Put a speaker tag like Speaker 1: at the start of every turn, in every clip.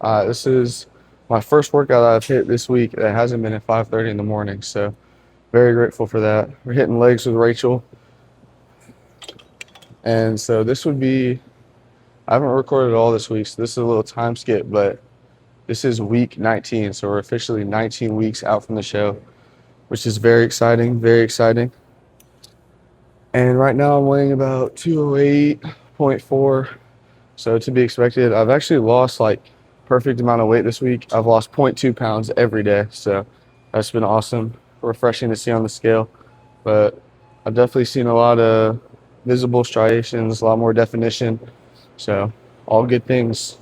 Speaker 1: This is my first workout I've hit this week that hasn't been at 5:30 in the morning, so very grateful for that. We're hitting legs with Rachel, and so this would be, I haven't recorded all this week, so this is a little time skip, but this is week 19, so we're officially 19 weeks out from the show, which is very exciting, very exciting. And right now I'm weighing about 208.4, so to be expected. I've actually lost like perfect amount of weight this week. I've lost zero point 0.2 pounds every day, so that's been awesome, refreshing to see on the scale. But I've definitely seen a lot of visible striations, a lot more definition, so all good things.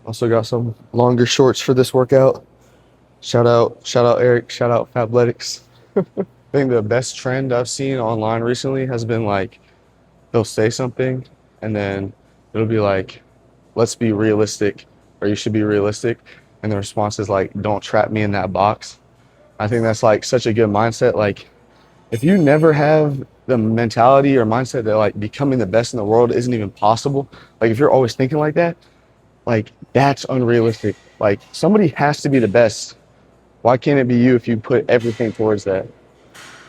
Speaker 1: Also got some longer shorts for this workout. Shout out Eric, shout out Fabletics. I think the best trend I've seen online recently has been like they'll say something and then it'll be like, let's be realistic, or you should be realistic. And the response is like, don't trap me in that box. I think that's like such a good mindset. Like, if you never have the mentality or mindset that like becoming the best in the world isn't even possible, like if you're always thinking like that, like that's unrealistic. Like, somebody has to be the best. Why can't it be you if you put everything towards that?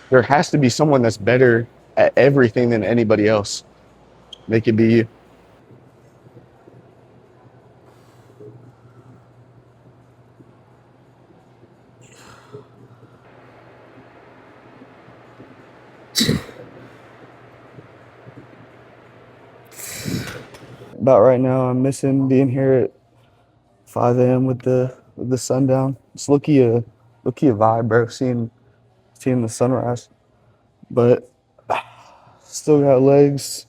Speaker 1: There has to be someone that's better at everything than anybody else. Make it be you. About right now, I'm missing being here at 5 a.m. with the sun down. It's looky a vibe, bro. Seeing the sunrise, but still got legs.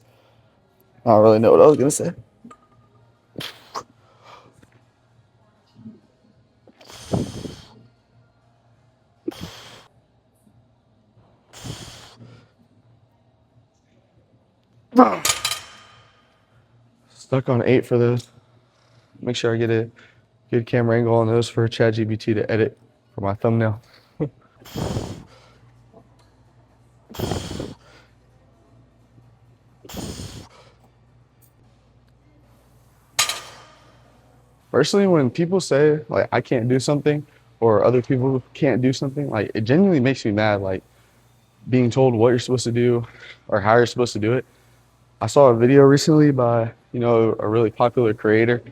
Speaker 1: I don't really know what I was gonna say. Stuck on 8 for those. Make sure I get a good camera angle on those for ChatGPT to edit for my thumbnail. Personally, when people say like I can't do something or other people can't do something, like it genuinely makes me mad. Like being told what you're supposed to do or how you're supposed to do it. I saw a video recently by a really popular creator,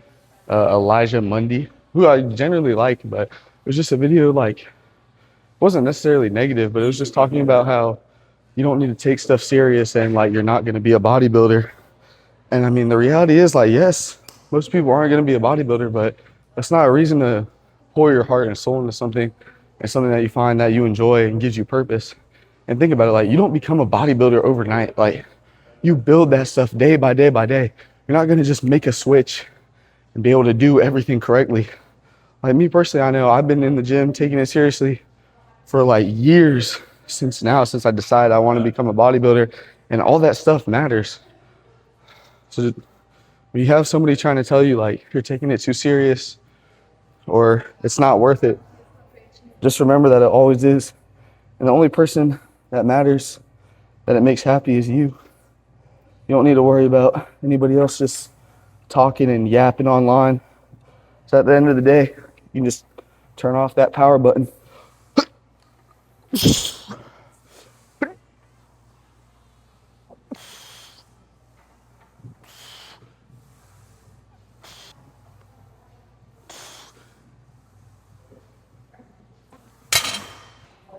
Speaker 1: Elijah Mundy, who I generally like, but it was just a video like wasn't necessarily negative, but it was just talking about how you don't need to take stuff serious and like you're not going to be a bodybuilder. And I mean, the reality is like, yes, most people aren't going to be a bodybuilder, but that's not a reason to pour your heart and soul into something and something that you find that you enjoy and gives you purpose. And think about it, like you don't become a bodybuilder overnight. Like you build that stuff day by day by day. You're not going to just make a switch and be able to do everything correctly. Like me personally, I know I've been in the gym taking it seriously for like years since I decided I want to become a bodybuilder, and all that stuff matters. So when you have somebody trying to tell you like you're taking it too serious or it's not worth it, just remember that it always is. And the only person that matters, that it makes happy, is you. You don't need to worry about anybody else just talking and yapping online. So at the end of the day, you can just turn off that power button.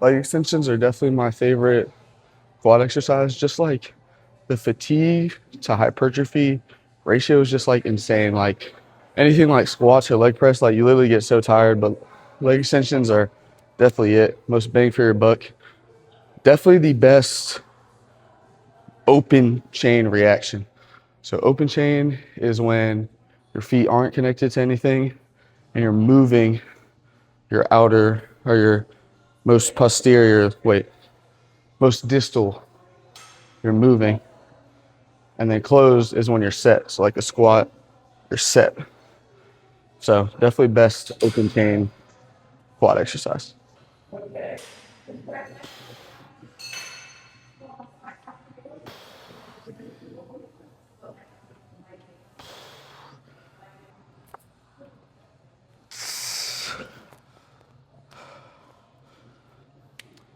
Speaker 1: Leg extensions are definitely my favorite quad exercise. Just like the fatigue to hypertrophy ratio is just like insane. Like anything like squats or leg press, like you literally get so tired, but leg extensions are definitely it. Most bang for your buck. Definitely the best open chain reaction. So open chain is when your feet aren't connected to anything and you're moving your outer or your most posterior, wait, most distal, you're moving. And then closed is when you're set. So like a squat, you're set. So definitely best open chain quad exercise.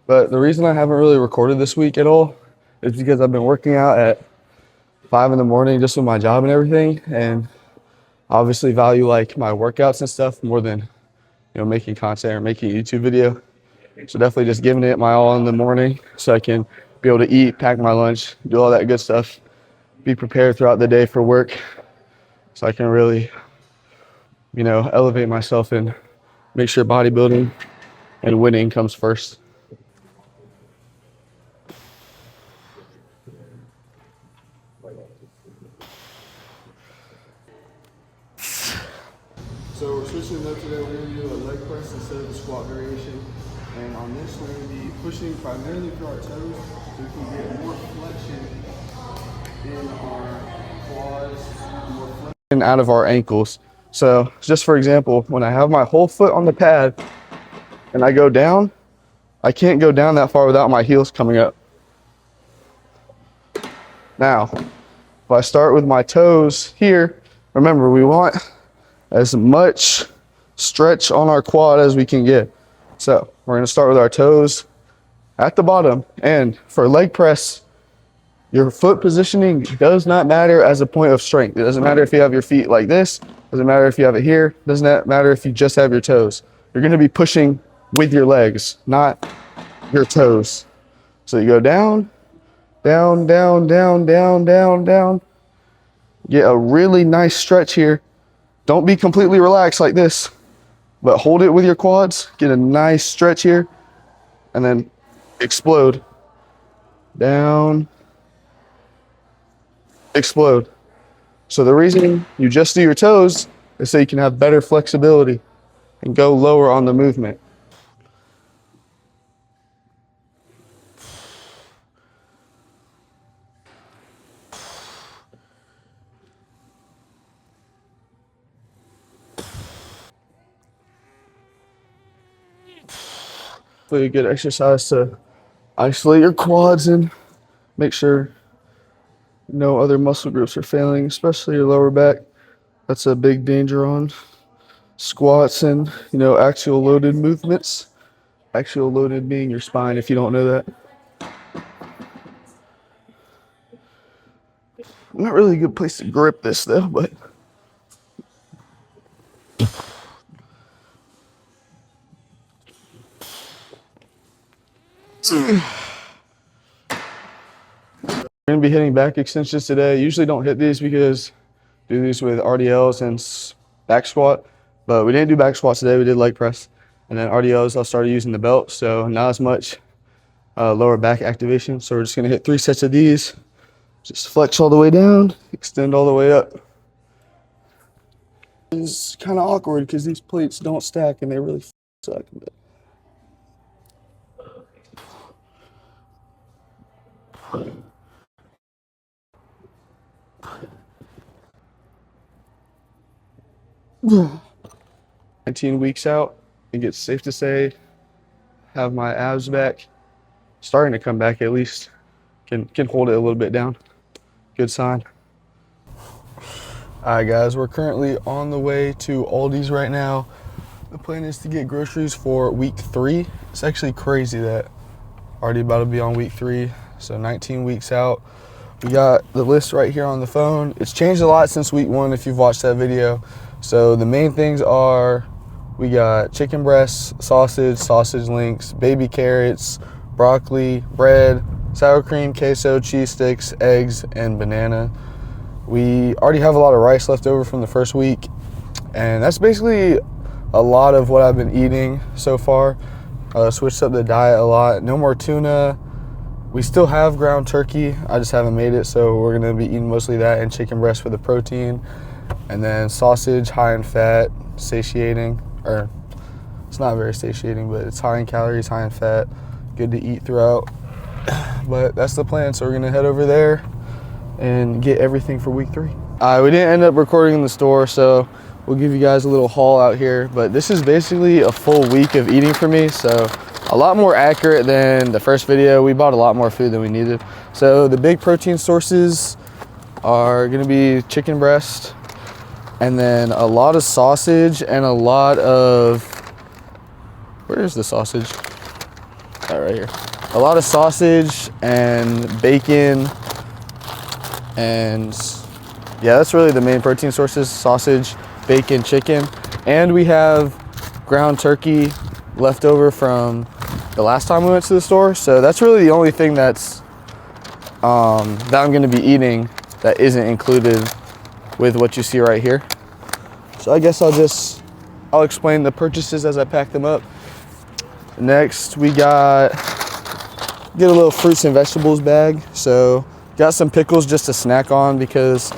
Speaker 1: But the reason I haven't really recorded this week at all is because I've been working out at 5 in the morning just with my job and everything, and obviously value like my workouts and stuff more than making content or making a YouTube video. So definitely just giving it my all in the morning so I can be able to eat, pack my lunch, do all that good stuff, be prepared throughout the day for work so I can really elevate myself and make sure bodybuilding and winning comes first. So we're switching it up today. We're going to do a leg press instead of the squat variation. And on this, we're going to be pushing primarily through our toes so we can get more flexion in our quads, more flexion out of our ankles. So just for example, when I have my whole foot on the pad and I go down, I can't go down that far without my heels coming up. Now, if I start with my toes here, remember we want as much stretch on our quad as we can get. So we're going to start with our toes at the bottom. And for leg press, your foot positioning does not matter as a point of strength. It doesn't matter if you have your feet like this. It doesn't matter if you have it here. It doesn't matter if you just have your toes. You're going to be pushing with your legs, not your toes. So you go down, down, down, down, down, down, down. Get a really nice stretch here. Don't be completely relaxed like this, but hold it with your quads. Get a nice stretch here, and then explode. Down, explode. So the reason you just do your toes is so you can have better flexibility and go lower on the movement. Really good exercise to isolate your quads and make sure no other muscle groups are failing, especially your lower back. That's a big danger on squats and axial loaded movements. Axial loaded being your spine, if you don't know that. Not really a good place to grip this though, but we're gonna be hitting back extensions today. Usually don't hit these because do these with RDLs and back squat, but we didn't do back squats today. We did leg press, and then RDLs I started using the belt, so not as much lower back activation. So we're just gonna hit 3 sets of these. Just flex all the way down, extend all the way up. It's kind of awkward because these plates don't stack and they really suck. But yeah. 19 weeks out, I think it's safe to say have my abs back, starting to come back at least. Can hold it a little bit down. Good sign. All right, guys, we're currently on the way to Aldi's right now. The plan is to get groceries for week 3. It's actually crazy that already about to be on week 3, so 19 weeks out. We got the list right here on the phone. It's changed a lot since week 1 if you've watched that video. So the main things are we got chicken breasts, sausage links, baby carrots, broccoli, bread, sour cream, queso, cheese sticks, eggs, and banana. We already have a lot of rice left over from the first week, and that's basically a lot of what I've been eating so far. Switched up the diet a lot. No more tuna. We still have ground turkey. I just haven't made it, so we're gonna be eating mostly that and chicken breast for the protein. And then sausage, high in fat, satiating, or it's not very satiating, but it's high in calories, high in fat, good to eat throughout. But that's the plan, so we're gonna head over there and get everything for week 3. We didn't end up recording in the store, so we'll give you guys a little haul out here. But this is basically a full week of eating for me, so a lot more accurate than the first video. We bought a lot more food than we needed. So the big protein sources are gonna be chicken breast, and then a lot of sausage and a lot of, where's the sausage? Oh, right here. A lot of sausage and bacon, and yeah, that's really the main protein sources: sausage, bacon, chicken. And we have ground turkey left over from the last time we went to the store. So that's really the only thing that's that I'm gonna be eating that isn't included with what you see right here. So I guess I'll explain the purchases as I pack them up. Next, we get a little fruits and vegetables bag. So got some pickles just to snack on, because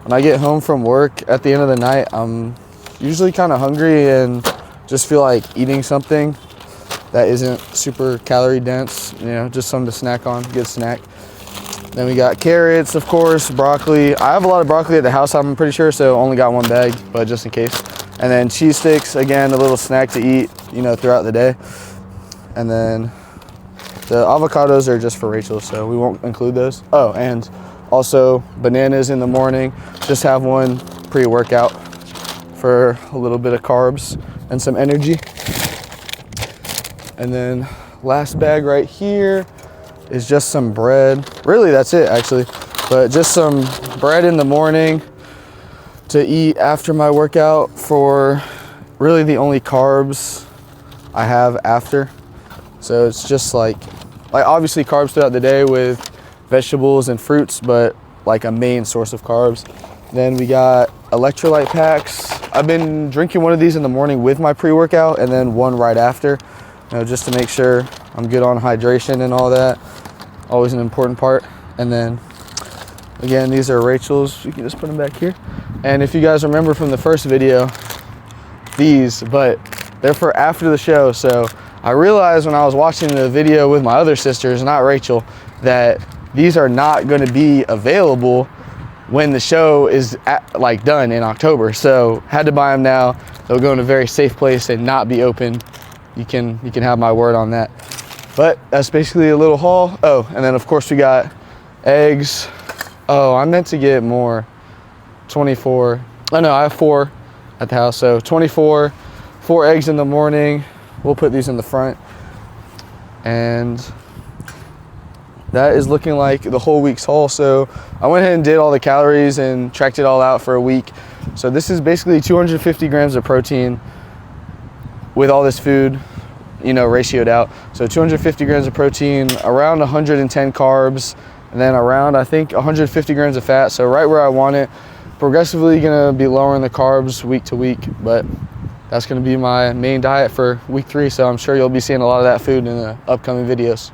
Speaker 1: when I get home from work at the end of the night, I'm usually kind of hungry and just feel like eating something that isn't super calorie dense, you know, just something to snack on, good snack. Then we got carrots, of course, broccoli. I have a lot of broccoli at the house, I'm pretty sure, so only got one bag, but just in case. And then cheese sticks, again, a little snack to eat, you know, throughout the day. And then the avocados are just for Rachel, so we won't include those. Oh, and also bananas in the morning. Just have one pre-workout for a little bit of carbs and some energy. And then last bag right here is just some bread. Really, that's it actually. But just some bread in the morning to eat after my workout, for really the only carbs I have after. So it's just like obviously carbs throughout the day with vegetables and fruits, but like a main source of carbs. Then we got electrolyte packs. I've been drinking one of these in the morning with my pre-workout, and then one right after, you know, just to make sure I'm good on hydration and all that. Always an important part. And then again, these are Rachel's. You can just put them back here. And if you guys remember from the first video, but they're for after the show. So I realized when I was watching the video with my other sisters, not Rachel, that these are not going to be available when the show is done in October. So had to buy them now. They'll go in a very safe place and not be open. You can have my word on that. But that's basically a little haul. Oh, and then of course we got eggs. Oh, I meant to get more. 24. Oh no, I have 4 at the house. So 24, 4 eggs in the morning. We'll put these in the front. And that is looking like the whole week's haul. So I went ahead and did all the calories and tracked it all out for a week. So this is basically 250 grams of protein with all this food, you know, ratioed out. So 250 grams of protein, around 110 carbs, and then around, I think, 150 grams of fat. So right where I want it. Progressively gonna be lowering the carbs week to week, but that's gonna be my main diet for week 3. So I'm sure you'll be seeing a lot of that food in the upcoming videos.